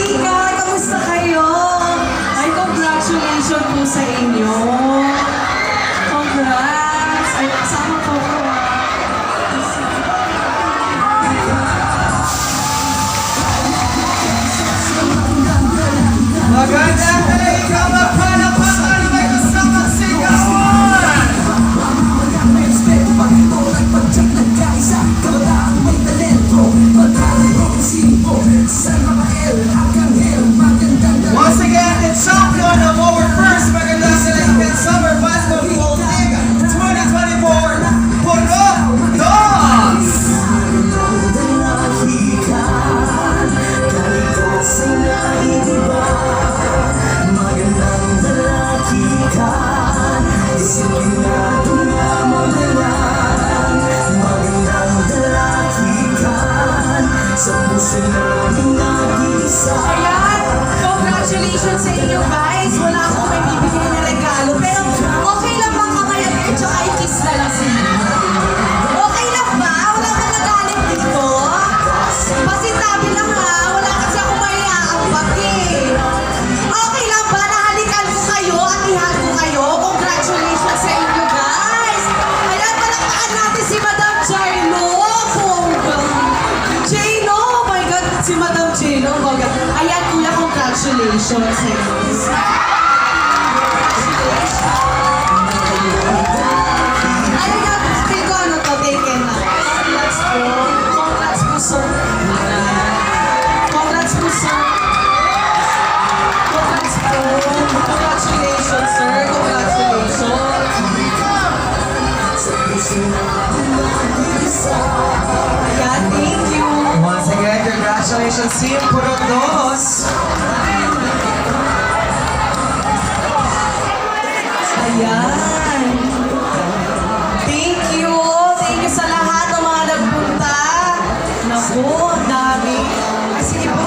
Chika, kamusta kayo? Ay, congratulations po sa inyo. Congrats. Ay, kasama po ko. Magandang day, kamag-palapakan, may kasama sigawan! Once again, the champion of our first Magandang Day Summer Basketball League 2024, Purok Dos! Ayan, congratulations sa inyo guys. Wala akong may bibigay na regalo. Pero okay lang ba kamay at medyo ay kiss na lang sila? Okay lang ba? Wala ka nagalit dito? Pasitabi lang ha. Wala kasi ako maiaambag eh. Okay lang ba? Nahalikan ko kayo at ihal ko kayo. Congratulations sa inyo guys. Ayan, palakpakan natin si Madam Jailo. Jailo, oh my God, si Madam Jailo. Oh my God. Ayan, kuya, congratulations sa inyo. Ayan nga, feel ko ano to, taken na. Congrats po. Congrats po, sir. Congrats po, sir. Congrats po. Congratulations, sir. Congratulations. Ayan, thank you. Once again, congratulations, Team Purok Dos! Ayan. Thank you. Thank you sa lahat ng mga nagpunta. Naku, ang dami. Ay, sige po.